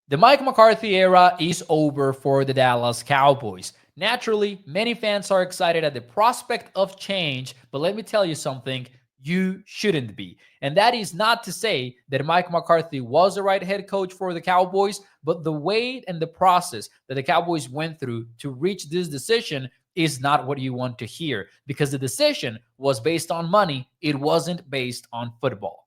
The Mike McCarthy era is over for the Dallas Cowboys. Naturally, many fans are excited at the prospect of change, but let me tell you something, you shouldn't be. And that is not to say that Mike McCarthy was the right head coach for the Cowboys, but the way and the process that the Cowboys went through to reach this decision is not what you want to hear, because the decision was based on money, it wasn't based on football.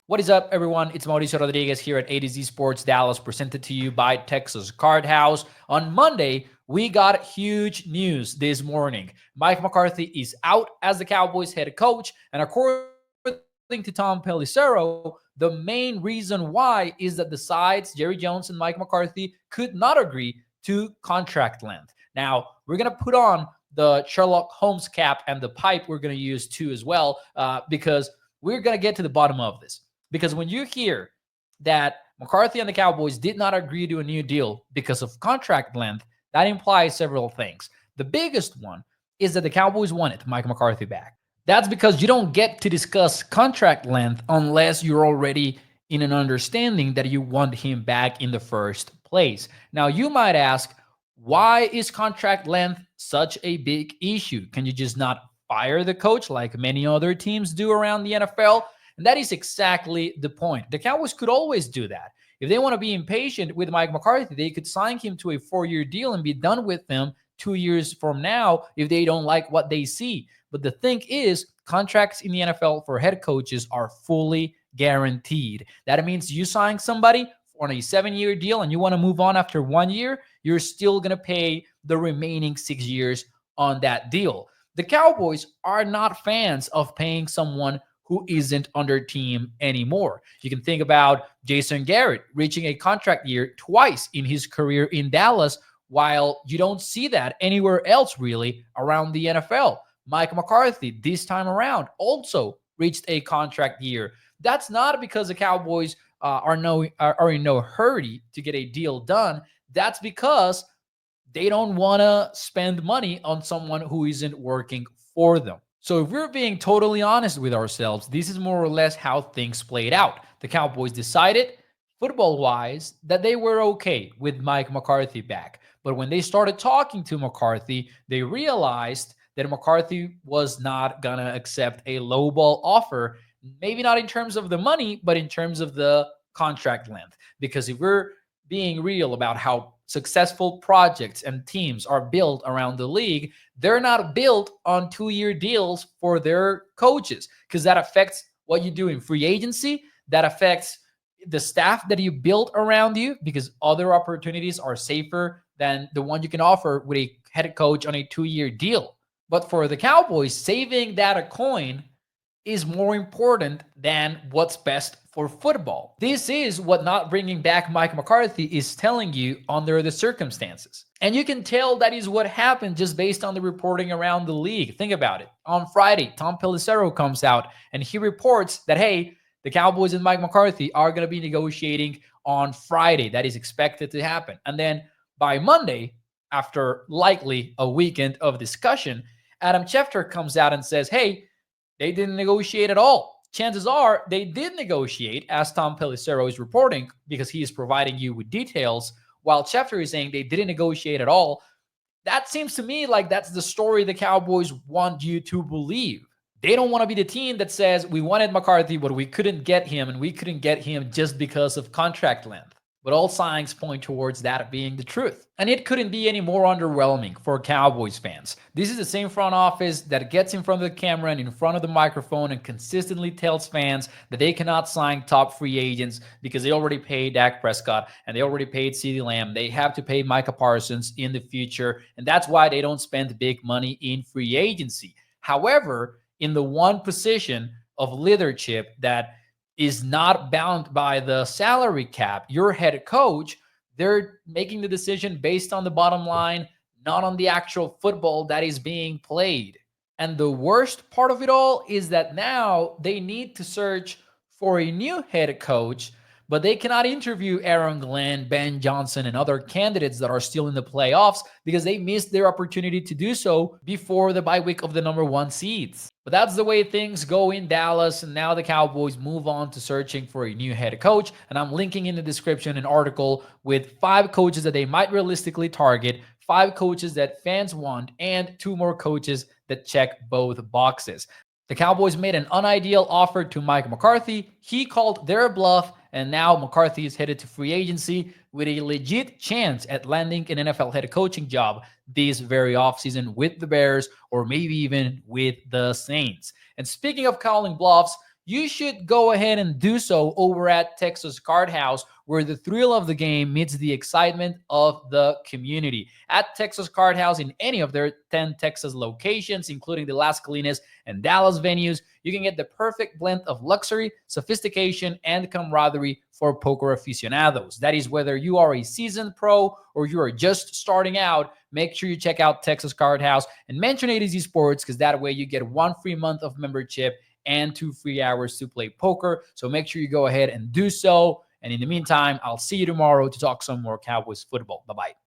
What is up, everyone? It's Mauricio Rodriguez here at A to Z Sports Dallas, presented to you by Texas Card House. On Monday, we got huge news this morning. Mike McCarthy is out as the Cowboys head coach, and according to Tom Pelissero, the main reason why is that the sides, Jerry Jones and Mike McCarthy, could not agree to contract length. Now, we're going to put on the Sherlock Holmes cap and the pipe we're going to use too as well, because we're going to get to the bottom of this. Because when you hear that McCarthy and the Cowboys did not agree to a new deal because of contract length, that implies several things. The biggest one is that the Cowboys wanted Mike McCarthy back. That's because you don't get to discuss contract length unless you're already in an understanding that you want him back in the first place. Now, you might ask, why is contract length such a big issue? Can you just not fire the coach like many other teams do around the NFL? And that is exactly the point. The Cowboys could always do that. If they want to be impatient with Mike McCarthy, they could sign him to a 4-year deal and be done with him 2 years from now if they don't like what they see. But the thing is, contracts in the NFL for head coaches are fully guaranteed. That means you sign somebody on a 7-year deal and you want to move on after 1 year, you're still going to pay the remaining 6 years on that deal. The Cowboys are not fans of paying someone who isn't on their team anymore. You can think about Jason Garrett reaching a contract year twice in his career in Dallas, while you don't see that anywhere else really around the NFL. Mike McCarthy, this time around, also reached a contract year. That's not because the Cowboys are in no hurry to get a deal done. That's because they don't want to spend money on someone who isn't working for them. So if we're being totally honest with ourselves, this is more or less how things played out. The Cowboys decided, football-wise, that they were okay with Mike McCarthy back. But when they started talking to McCarthy, they realized that McCarthy was not going to accept a lowball offer, maybe not in terms of the money, but in terms of the contract length. Because if we're being real about how successful projects and teams are built around the league, they're not built on 2-year deals for their coaches, because that affects what you do in free agency. That affects the staff that you built around you, because other opportunities are safer than the one you can offer with a head coach on a 2-year deal. But for the Cowboys, saving that a coin is more important than what's best for football. This is what not bringing back Mike McCarthy is telling you under the circumstances. And you can tell that is what happened just based on the reporting around the league. Think about it. On Friday, Tom Pelissero comes out and he reports that, hey, the Cowboys and Mike McCarthy are going to be negotiating on Friday. That is expected to happen. And then by Monday, after likely a weekend of discussion, Adam Schefter comes out and says, hey, they didn't negotiate at all. Chances are they did negotiate, as Tom Pelissero is reporting, because he is providing you with details, while Schefter is saying they didn't negotiate at all. That seems to me like that's the story the Cowboys want you to believe. They don't want to be the team that says we wanted McCarthy, but we couldn't get him, and we couldn't get him just because of contract length. But all signs point towards that being the truth. And it couldn't be any more underwhelming for Cowboys fans. This is the same front office that gets in front of the camera and in front of the microphone and consistently tells fans that they cannot sign top free agents because they already paid Dak Prescott and they already paid CeeDee Lamb. They have to pay Micah Parsons in the future, and that's why they don't spend big money in free agency. However, in the one position of leadership that is not bound by the salary cap, your head coach, they're making the decision based on the bottom line, not on the actual football that is being played. And the worst part of it all is that now they need to search for a new head coach but they cannot interview Aaron Glenn, Ben Johnson, and other candidates that are still in the playoffs because they missed their opportunity to do so before the bye week of the number 1 seeds. But that's the way things go in Dallas, and now the Cowboys move on to searching for a new head coach. And I'm linking in the description an article with 5 coaches that they might realistically target, 5 coaches that fans want, and 2 more coaches that check both boxes. The Cowboys made an unideal offer to Mike McCarthy. He called their bluff, and now McCarthy is headed to free agency with a legit chance at landing an NFL head coaching job this very offseason with the Bears or maybe even with the Saints. And speaking of calling bluffs, you should go ahead and do so over at Texas Card House, where the thrill of the game meets the excitement of the community. At Texas Card House, in any of their 10 Texas locations, including the Las Colinas and Dallas venues, you can get the perfect blend of luxury, sophistication, and camaraderie for poker aficionados. That is, whether you are a seasoned pro or you are just starting out, make sure you check out Texas Card House and mention A to Z Sports, because that way you get 1 free month of membership and 2 free hours to play poker. So make sure you go ahead and do so. And in the meantime, I'll see you tomorrow to talk some more Cowboys football. Bye-bye.